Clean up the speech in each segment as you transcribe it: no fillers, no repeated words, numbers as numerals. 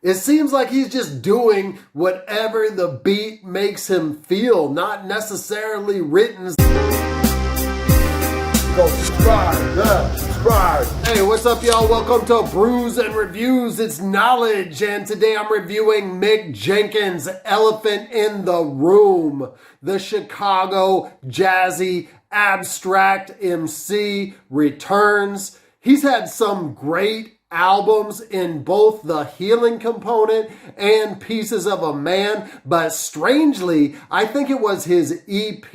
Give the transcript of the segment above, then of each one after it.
It seems like he's just doing whatever the beat makes him feel, not necessarily written. Go subscribe. Hey, what's up, y'all? Welcome to Brews and Reviews. It's knowledge, and today I'm reviewing Mick Jenkins' Elephant in the Room, the Chicago jazzy abstract MC returns. He's had some great albums in both the healing component and Pieces of a Man, but strangely, I think it was his EP,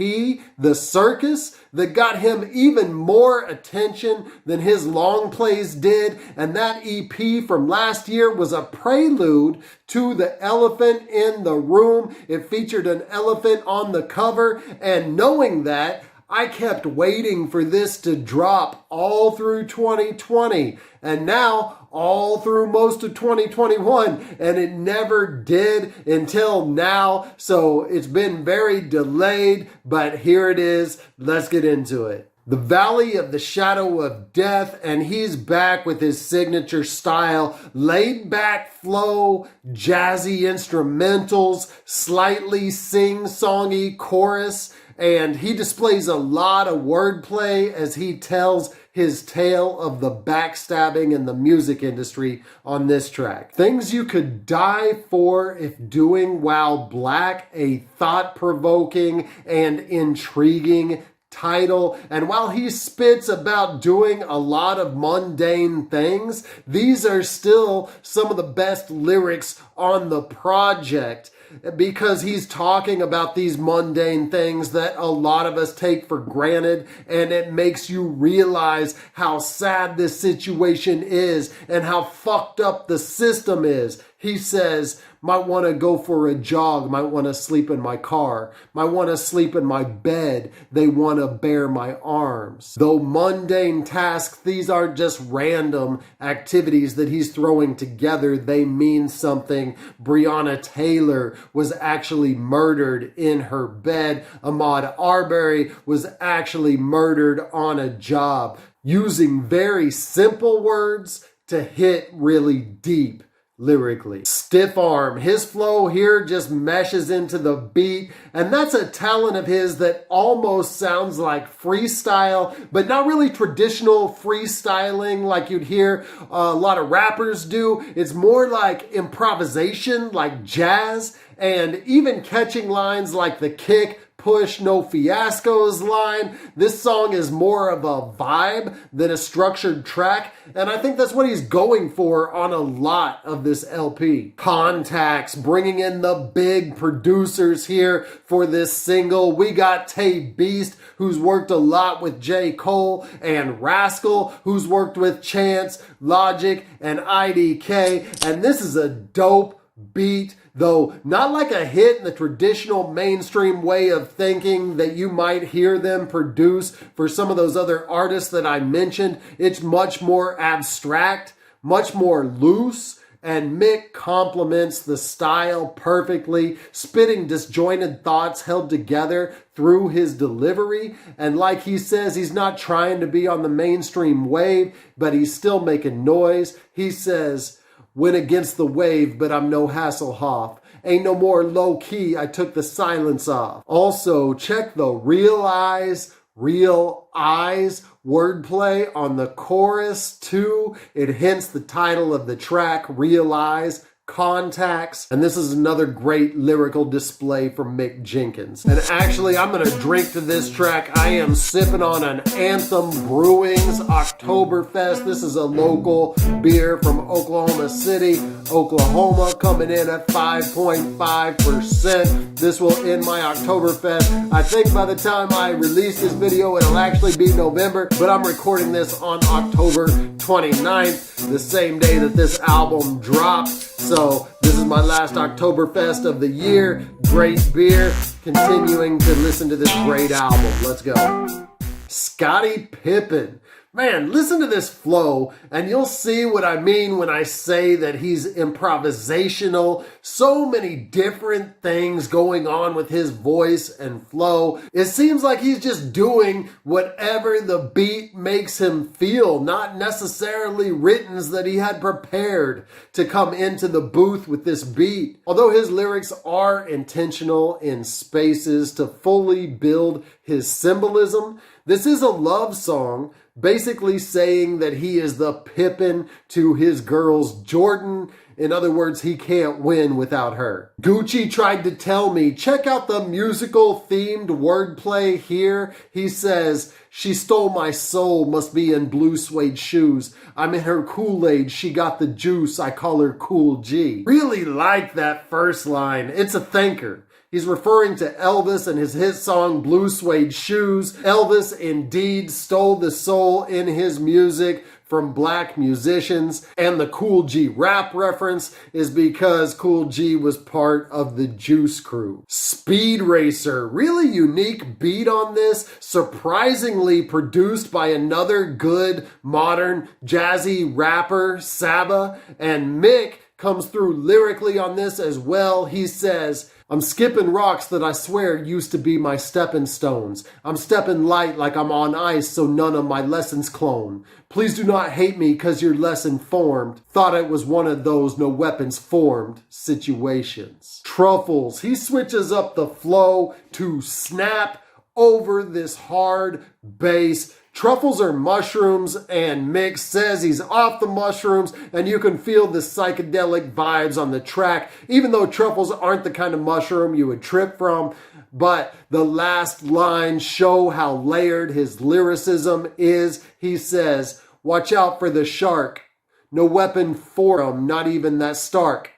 The Circus, that got him even more attention than his long plays did, and that EP from last year was a prelude to The Elephant in the Room. It featured an elephant on the cover, and knowing that, I kept waiting for this to drop all through 2020 and now all through most of 2021, and it never did until now. So it's been very delayed, but here it is. Let's get into it. The Valley of the Shadow of Death, and he's back with his signature style, laid back flow, jazzy instrumentals, slightly sing-songy chorus, and he displays a lot of wordplay as he tells his tale of the backstabbing in the music industry on this track. Things you could die for if doing while black, a thought-provoking and intriguing title. And while he spits about doing a lot of mundane things, these are still some of the best lyrics on the project, because he's talking about these mundane things that a lot of us take for granted, and it makes you realize how sad this situation is and how fucked up the system is. He says, might want to go for a jog, might want to sleep in my car, might want to sleep in my bed, they want to bear my arms. Though mundane tasks, these aren't just random activities that he's throwing together, they mean something. Breonna Taylor was actually murdered in her bed. Ahmaud Arbery was actually murdered on a job. Using very simple words to hit really deep lyrically. Stiff arm. His flow here just meshes into the beat, and that's a talent of his that almost sounds like freestyle, but not really traditional freestyling like you'd hear a lot of rappers do. It's more like improvisation, like jazz, and even catching lines like the kick, push, no fiascos line. This song is more of a vibe than a structured track, and I think that's what he's going for on a lot of this LP. Contacts, bringing in the big producers here for this single. We got Tay Beast, who's worked a lot with J. Cole, and Rascal, who's worked with Chance, Logic, and IDK, and this is a dope beat, though not like a hit in the traditional mainstream way of thinking that you might hear them produce for some of those other artists that I mentioned. It's much more abstract, much more loose, and Mick complements the style perfectly, spitting disjointed thoughts held together through his delivery. And like he says, he's not trying to be on the mainstream wave, but he's still making noise. He says, went against the wave, but I'm no Hasselhoff. Ain't no more low key, I took the silence off. Also, check the real eyes wordplay on the chorus too. It hints the title of the track, Realize. Contacts, and this is another great lyrical display from Mick Jenkins. And actually, I'm gonna drink to this track. I am sipping on an Anthem Brewing's Oktoberfest. This is a local beer from Oklahoma City, Oklahoma, coming in at 5.5%. This will end my Oktoberfest. I think by the time I release this video, it'll actually be November, but I'm recording this on October 29th, the same day that this album dropped. So this is my last Oktoberfest of the year. Great beer. Continuing to listen to this great album. Let's go. Scottie Pippen Man, listen to this flow, and you'll see what I mean when I say that he's improvisational. So many different things going on with his voice and flow. It seems like he's just doing whatever the beat makes him feel, not necessarily written that he had prepared to come into the booth with this beat. Although his lyrics are intentional in spaces to fully build his symbolism, this is a love song, basically saying that he is the Pippen to his girl's Jordan. In other words, he can't win without her. Gucci tried to tell me, check out the musical themed wordplay here. He says, she stole my soul, must be in blue suede shoes. I'm in her Kool-Aid, she got the juice, I call her Cool G. Really like that first line. It's a thinker. He's referring to Elvis and his hit song Blue Suede Shoes. Elvis indeed stole the soul in his music from black musicians. And the Cool G rap reference is because Cool G was part of the Juice Crew. Speed Racer, really unique beat on this, surprisingly produced by another good modern jazzy rapper, Saba. And Mick comes through lyrically on this as well. He says, I'm skipping rocks that I swear used to be my stepping stones. I'm stepping light like I'm on ice so none of my lessons clone. Please do not hate me cause you're less informed. Thought it was one of those no weapons formed situations. Truffles, he switches up the flow to snap over this hard bass. Truffles are mushrooms, and Mick says he's off the mushrooms, and you can feel the psychedelic vibes on the track, even though truffles aren't the kind of mushroom you would trip from. But the last lines show how layered his lyricism is. He says, watch out for the shark. No weapon for him, not even that stark.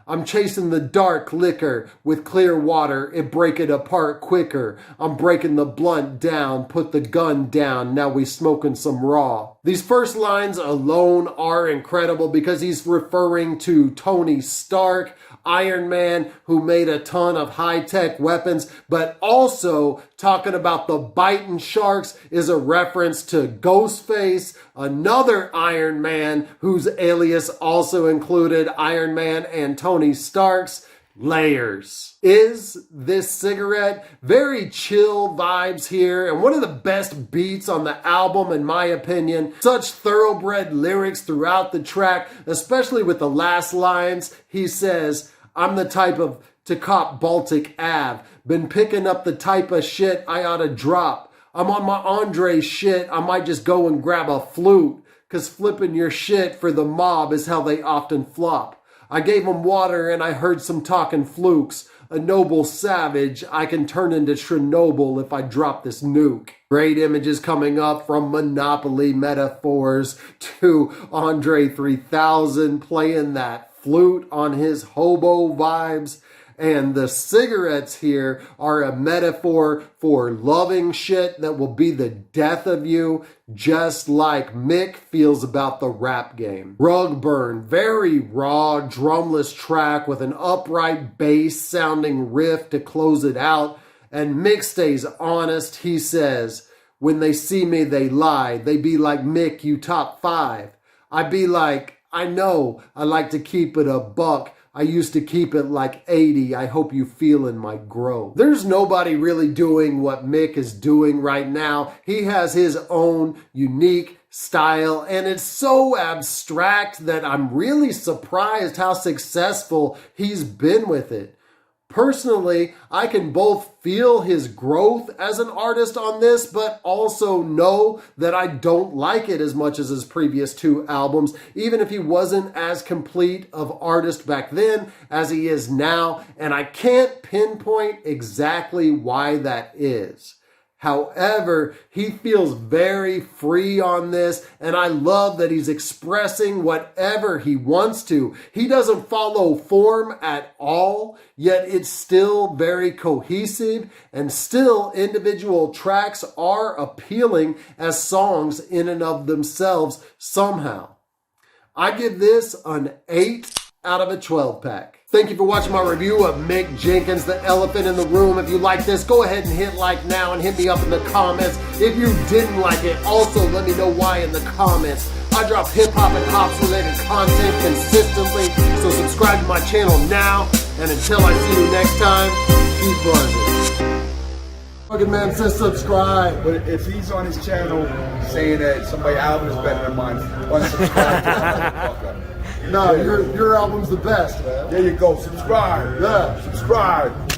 I'm chasing the dark liquor with clear water, it break it apart quicker. I'm breaking the blunt down, put the gun down, now we smoking some raw. These first lines alone are incredible because he's referring to Tony Stark, Iron Man, who made a ton of high-tech weapons, but also talking about the biting sharks is a reference to Ghostface, another Iron Man whose alias also included Iron Man and Tony Stark's. Layers. Is this cigarette? Very chill vibes here, and one of the best beats on the album in my opinion. Such thoroughbred lyrics throughout the track, especially with the last lines. He says, I'm the type of to cop Baltic Ave. Been picking up the type of shit I ought to drop. I'm on my Andre shit, I might just go and grab a flute. Cause flipping your shit for the mob is how they often flop. I gave him water and I heard some talking flukes. A noble savage, I can turn into Chernobyl if I drop this nuke. Great images coming up from Monopoly metaphors to Andre 3000 playing that flute on his hobo vibes. And the cigarettes here are a metaphor for loving shit that will be the death of you, just like Mick feels about the rap game. Rugburn, very raw, drumless track with an upright bass sounding riff to close it out. And Mick stays honest. He says, when they see me, they lie. They be like, Mick, you top 5. I be like, I know, I like to keep it a buck. I used to keep it like 80. I hope you feelin' my grow. There's nobody really doing what Mick is doing right now. He has his own unique style, and it's so abstract that I'm really surprised how successful he's been with it. Personally, I can both feel his growth as an artist on this, but also know that I don't like it as much as his previous 2 albums, even if he wasn't as complete of artist back then as he is now, and I can't pinpoint exactly why that is. However, he feels very free on this, and I love that he's expressing whatever he wants to. He doesn't follow form at all, yet it's still very cohesive, and still individual tracks are appealing as songs in and of themselves somehow. I give this an 8 out of a 12-pack. Thank you for watching my review of Mick Jenkins, the elephant in the room. If you like this, go ahead and hit like now and hit me up in the comments. If you didn't like it, also let me know why in the comments. I drop hip-hop and hops related content consistently, so subscribe to my channel now. And until I see you next time, keep buzzing. Fucking man says subscribe. But if he's on his channel saying that somebody's album is better than mine, unsubscribe to that motherfucker. No, your album's the best, man. There you go. Subscribe. Yeah. Subscribe.